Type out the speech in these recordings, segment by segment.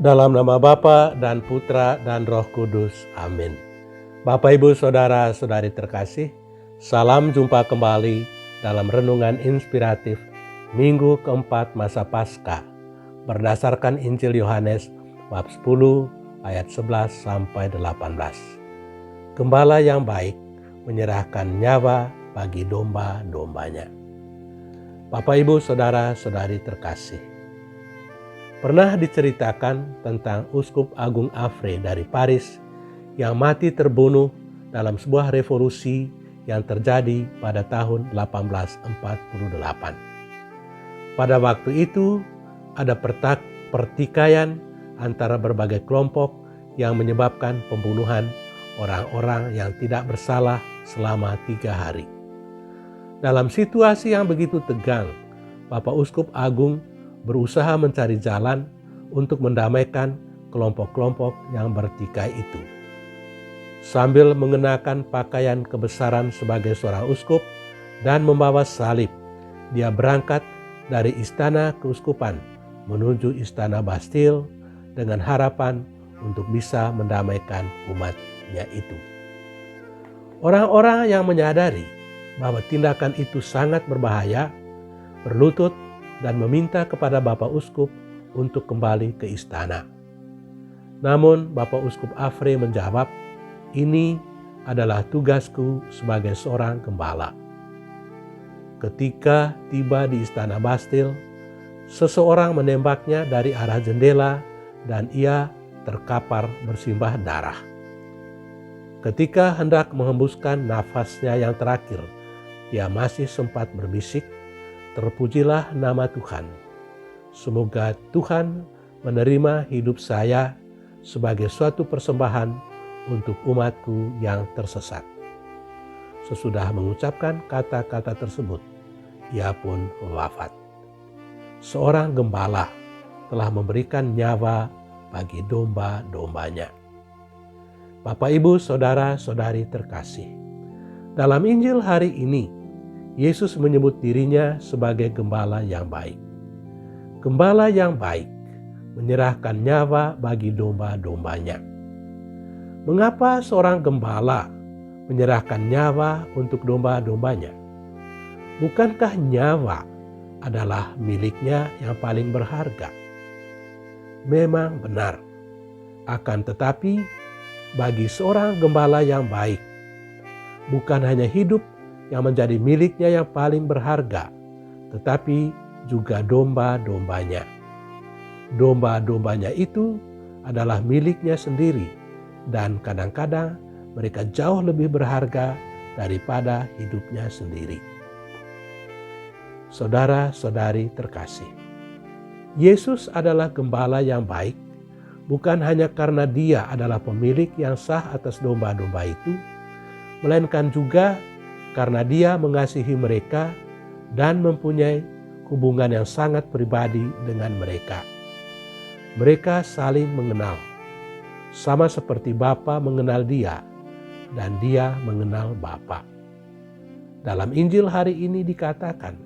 Dalam nama Bapa dan Putra dan Roh Kudus. Amin. Bapak, Ibu, Saudara-saudari terkasih, salam jumpa kembali dalam renungan inspiratif Minggu keempat masa Paskah berdasarkan Injil Yohanes bab 10 ayat 11 sampai 18. Gembala yang baik menyerahkan nyawa bagi domba-dombanya. Bapak, Ibu, Saudara-saudari terkasih, pernah diceritakan tentang Uskup Agung Affre dari Paris yang mati terbunuh dalam sebuah revolusi yang terjadi pada tahun 1848. Pada waktu itu ada pertikaian antara berbagai kelompok yang menyebabkan pembunuhan orang-orang yang tidak bersalah selama 3 hari. Dalam situasi yang begitu tegang, Bapak Uskup Agung berusaha mencari jalan untuk mendamaikan kelompok-kelompok yang bertikai itu. Sambil mengenakan pakaian kebesaran sebagai seorang uskup dan membawa salib, dia berangkat dari istana keuskupan menuju istana Bastille dengan harapan untuk bisa mendamaikan umatnya itu. Orang-orang yang menyadari bahwa tindakan itu sangat berbahaya berlutut dan meminta kepada Bapak Uskup untuk kembali ke istana. Namun Bapak Uskup Affre menjawab, "Ini adalah tugasku sebagai seorang gembala." Ketika tiba di istana Bastille, seseorang menembaknya dari arah jendela dan ia terkapar bersimbah darah. Ketika hendak menghembuskan nafasnya yang terakhir, dia masih sempat berbisik, "Terpujilah nama Tuhan. Semoga Tuhan menerima hidup saya sebagai suatu persembahan untuk umatku yang tersesat." Sesudah mengucapkan kata-kata tersebut, ia pun wafat. Seorang gembala telah memberikan nyawa bagi domba-dombanya. Bapak, Ibu, Saudara-saudari terkasih, dalam Injil hari ini, Yesus menyebut dirinya sebagai gembala yang baik. Gembala yang baik menyerahkan nyawa bagi domba-dombanya. Mengapa seorang gembala menyerahkan nyawa untuk domba-dombanya? Bukankah nyawa adalah miliknya yang paling berharga? Memang benar. Akan tetapi, bagi seorang gembala yang baik, bukan hanya hidup yang menjadi miliknya yang paling berharga, tetapi juga domba-dombanya. Domba-dombanya itu adalah miliknya sendiri, dan kadang-kadang mereka jauh lebih berharga daripada hidupnya sendiri. Saudara-saudari terkasih, Yesus adalah gembala yang baik, bukan hanya karena Dia adalah pemilik yang sah atas domba-domba itu, melainkan juga karena Dia mengasihi mereka dan mempunyai hubungan yang sangat pribadi dengan mereka. Mereka saling mengenal, sama seperti Bapa mengenal Dia dan Dia mengenal Bapa. Dalam Injil hari ini dikatakan,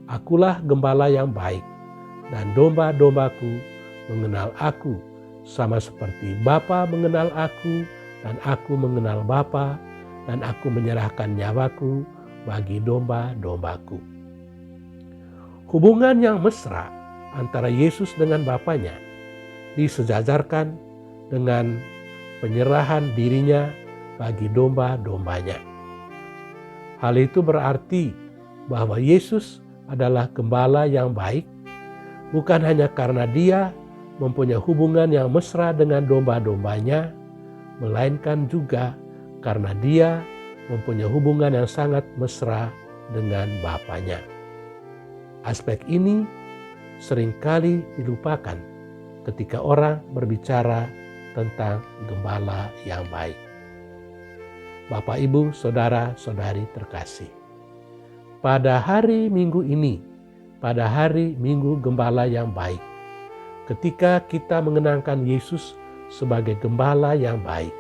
"Akulah gembala yang baik, dan domba-dombaku mengenal Aku, sama seperti Bapa mengenal Aku dan Aku mengenal Bapa, dan Aku menyerahkan nyawaku bagi domba-dombaku." Hubungan yang mesra antara Yesus dengan Bapanya disejajarkan dengan penyerahan dirinya bagi domba-dombanya. Hal itu berarti bahwa Yesus adalah gembala yang baik, bukan hanya karena Dia mempunyai hubungan yang mesra dengan domba-dombanya, melainkan juga karena Dia mempunyai hubungan yang sangat mesra dengan Bapanya. Aspek ini seringkali dilupakan ketika orang berbicara tentang gembala yang baik. Bapak, Ibu, Saudara-saudari terkasih, pada hari Minggu ini, pada hari Minggu Gembala yang baik, ketika kita mengenangkan Yesus sebagai gembala yang baik,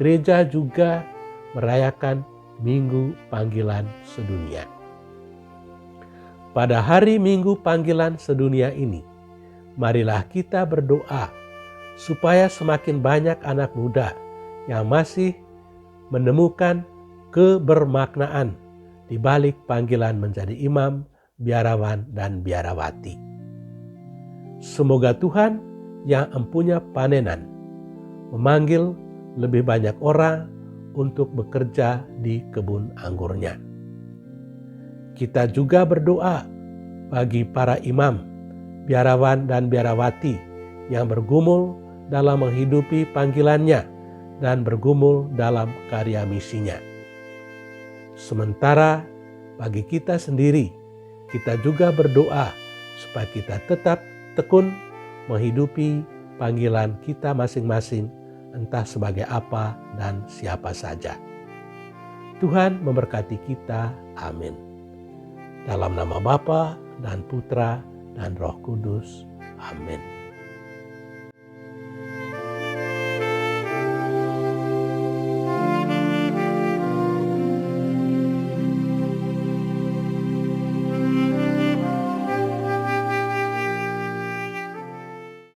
gereja juga merayakan Minggu Panggilan Sedunia. Pada hari Minggu Panggilan Sedunia ini, marilah kita berdoa supaya semakin banyak anak muda yang masih menemukan kebermaknaan di balik panggilan menjadi imam, biarawan, dan biarawati. Semoga Tuhan yang empunya panenan memanggil lebih banyak orang untuk bekerja di kebun anggurnya. Kita juga berdoa bagi para imam, biarawan, dan biarawati yang bergumul dalam menghidupi panggilannya dan bergumul dalam karya misinya. Sementara bagi kita sendiri, kita juga berdoa supaya kita tetap tekun menghidupi panggilan kita masing-masing, entah sebagai apa dan siapa saja. Tuhan memberkati kita. Amin. Dalam nama Bapa dan Putra dan Roh Kudus. Amin.